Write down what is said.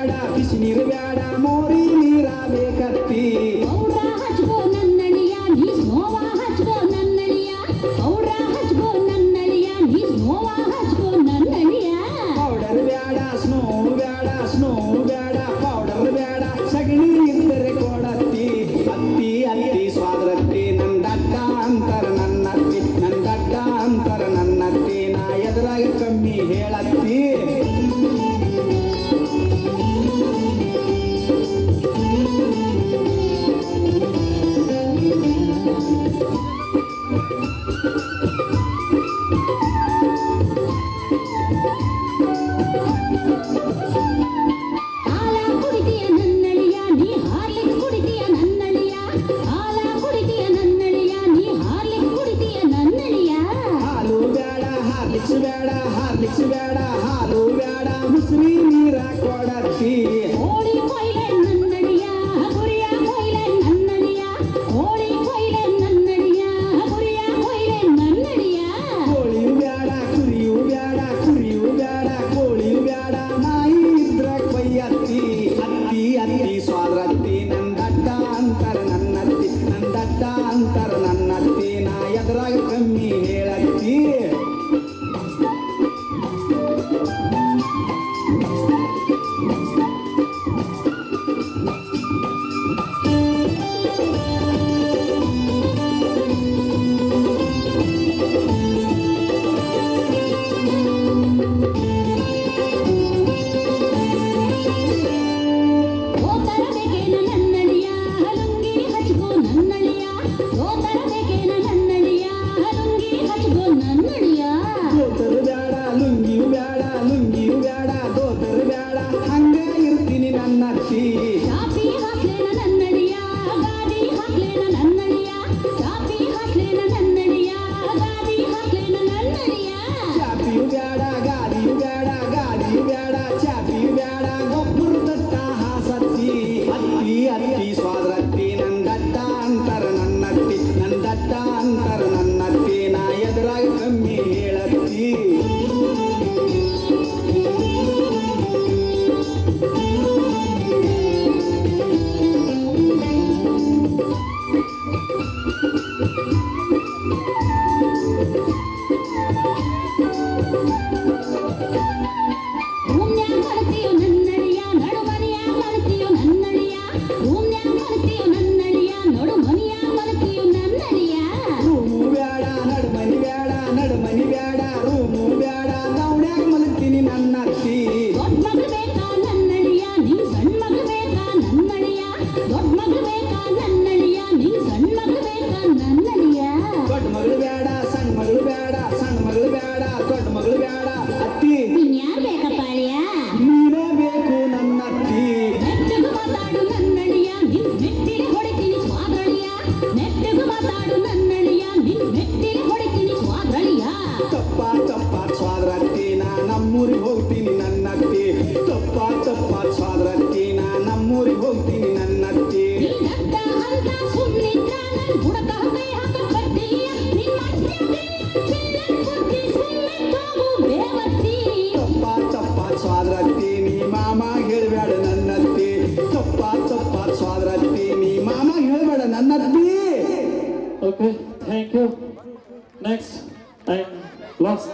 ಬ್ಯಾಡ ಬಿಸಿ ನೀರು ಬ್ಯಾಡ ಮೋರಿ ನೀರ ಬೇಕತ್ತಿ ಪೌಡ್ರ ಹಚ್ಕೋ ನನ್ನಳಿಯ ನೀ ಸ್ನೋವ ಹಚ್ಕೋ ನನ್ನಳಿಯ ಪೌಡ್ರ ಹಚ್ಕೋ ನನ್ನಳಿಯ ನೀ ಸ್ನೋವ ಹಚ್ಕೋ ನನ್ನಳಿಯ ಪೌಡರ್ ಬ್ಯಾಡ ಸ್ನೋ ಬ್ಯಾಡ ಪೌಡರ್ ಬ್ಯಾಡ ಸಗಣಿ ಇದ್ದರೆ ಕೊಡತ್ತಿ ಅತ್ತಿ ಅತ್ತಿ ಸ್ವಾದ್ರತ್ತಿ ನಂದಡ್ಡ ಅಂತರ ನನ್ನತ್ತಿ ನಂದಡ್ಡ ಅಂತರ ನನ್ನತ್ತಿ ನಾ ಎದುರಾಗ ಕಮ್ಮಿ ಹೇಳತ್ತಿ ಹಾಲ ಕುಡಿತೀಯ ನನ್ನಳಿಯ ನೀ ಹಾರ್ಲಿಕ್ಸ್ ಕುಡಿತೀಯ ನನ್ನಳಿಯ ಹಾಲ ಕುಡಿತೀಯ ನನ್ನಳಿಯ ನೀ ಹಾರ್ಲಿಕ್ಸ್ ಕುಡಿತೀಯ ನನ್ನಳಿಯ ಹಾಲು ಬ್ಯಾಡ ಹಾರ್ಲಿಕ್ಸ್ ಬ್ಯಾಡ ಹಾಲು ಬ್ಯಾಡ ಮುಸ್ರಿ ನೀರ ಕೊಡತ್ತಿ ಕೋಳಿ ಕೊಯ್ಲೆ ನನ್ನಳಿಯ ಗುರಿಯ ಕೊಯ್ಲೆ ನನ್ನಳಿಯ ಕೋಳಿ ಕೊಯ್ಲೆ ನನ್ನಳಿಯ ಗುರಿಯ ಕೊಯ್ಲೆ ನನ್ನಳಿಯ ಕೋಳಿಯು ಬ್ಯಾಡ ಕುರಿಯು ಬ್ಯಾಡ ಕೋಳಿಯು ಬ್ಯಾಡ ನಾಯಿ ಇದ್ರ ಕೊಯ್ಯತ್ತಿ ಅತ್ತಿ ಅತ್ತಿ ಸ್ವಾದ್ರತ್ತಿ ನಂದಡ್ಡ ಅಂತರ ನನ್ನತ್ತಿ ನಾ ಎದುರಾಗ ಕಮ್ಮಿ ಹೇಳತ್ತಿ ಗೋತರ ಬೇಕೇನ ನನ್ನಳಿಯ ಲುಂಗಿ ಹಚ್ಕೋ ನನ್ನಳಿಯ ಗೋತರ ಬೇಕೇನ ನನ್ನಳಿಯ ಲುಂಗಿ ಹಚ್ಕೋ ನನ್ನಳಿಯ ದೋತರು ಬ್ಯಾಡ ಲುಂಗಿಯು ಬ್ಯಾಡ ದೋತರು ಬ್ಯಾಡ ಹಂಗ ಇರ್ತೀನಿ ನನ್ನತ್ತಿ ಚಾಪಿ ಹಾಕ್ಲೇನ ನನ್ನಳಿಯ ಗಾಡಿ ಹಾಕ್ಲೇನ ನನ್ನಳಿಯ ಚಾಪಿ ಹಾಕ್ಲೇನ ನನ್ನಳಿಯ ಗಾಡಿ ಹಾಕ್ಲೇನ ನನ್ನಳಿಯ ಚಾಪಿಯು ಬ್ಯಾಡ ಗಾಡಿಯು ಬ್ಯಾಡ ಚಾಪಿಯು ಬ್ಯಾಡ ಗೊಬ್ಬರ ತಟ್ಟ ಹಾಸತ್ತಿ ಅತ್ತಿ ಅತ್ತಿ ಸ್ವಾದ್ರತ್ತಿ ನಂದಡ್ಡ ಅಂತರ ನನ್ನತ್ತಿ ನಾ ಎದುರಾಗ ಕಮ್ಮಿ ಹೇಳತ್ತಿ ರೂಮ್ನ್ಯಾಗ ಮಾಡ್ತೀಯೋ ನನ್ನಳಿಯ ನಡುಮನಿಯಾಗ ಮಾಡ್ತೀಯೋ ನನ್ನಳಿಯ ರೂಮ್ನ್ಯಾಗ ಮಾಡ್ತೀಯೋ ನನ್ನಳಿಯ ನಡುಮನಿಯಾಗ ಮಾಡ್ತೀಯೋ ನನ್ನಳಿಯ ರೂಮು ಬ್ಯಾಡ ನಡುಮನಿ ಬ್ಯಾಡ ರೂಮು ಬ್ಯಾಡ ದೌಡ್ಯಾಗ ಮಲಗ್ತೀನಿ ನನ್ನತ್ತಿ ದೊಡ್ಡ ಮಗಳು ಬೇಕಾ ನನ್ನಳಿಯ ನೀ ಸಣ್ಣ ಮಗಳು ಬೇಕಾ ನನ್ನಳಿಯ ದೊಡ್ಡ ಮಗಳು ಬೇಕಾ ನನ್ನಳಿಯ ನೀ ಸಣ್ಣ ಮಗಳು ಬೇಕಾ ನನ್ನಳಿಯ ದೊಡ್ಡ ಮಗಳು ಬ್ಯಾಡ ಸಣ್ಣ ಮಗಳು ಬ್ಯಾಡ ದೊಡ್ಡ ಮಗಳು ಬ್ಯಾಡ ಅತ್ತಿ ಇನ್ಯಾರು ಬೇಕಪ್ಪ ಅಳಿಯ ನೀನೇ ಬೇಕು ನನ್ನತ್ತಿ ನೆಟ್ಟಗೆ ಮಾತಾಡು ನನ್ನಳಿಯ ನಿನ್ ಮೆಟ್ಟಿಗೆ ಹೊಡಿತೀನಿ ಸ್ವಾದ್ರಳಿಯ ನೆಟ್ಟಗೆ ಮಾತಾಡು ನನ್ನಳಿಯ ನಿನ್ ಮೆಟ್ಟಿಗೆ ಹೊಡಿತೀನಿ ಸ್ವಾದ್ರಳಿಯ ತಪ್ಪ ಸ್ವಾದ್ರತ್ತಿ ನಾ ನಮ್ಮೂರಿಗೆ ಹೋಗ್ತೀನಿ ನನ್ನತ್ತಿ ತಪ್ಪ ಸ್ವಾದ್ರತ್ತಿ ನಾ ನಮ್ಮೂರಿಗೆ ಹೋಗ್ತೀನಿ ನನ್ನತ್ತಿ ನೀ ದಡ್ಡ ಅಂತ ಸುಮ್ನಿದ್ರ ನನ್ ಬುಡಕ ಕೈ ಹಾಕ ಬರ್ತೀಯ ನಿನ್ ಮಾಡ್ತೀಯ ಬುದ್ಧಿ ಸುಮ್ಮನೆ ತಾವು ಬೇವತ್ತಿ ತಪ್ಪ ಸ್ವಾದ್ರತ್ತಿ ನೀ ಮಾಮ ಹೇಳ್ಬೇಡ ನನ್ನತ್ತಿ ತಪ್ಪ ಸ್ವಾದ್ರತ್ತಿ ನೀ ಮಾಮ ಹೇಳ್ಬೇಡ ನನ್ನತ್ತಿ Okay, thank you. Next, I'm lost.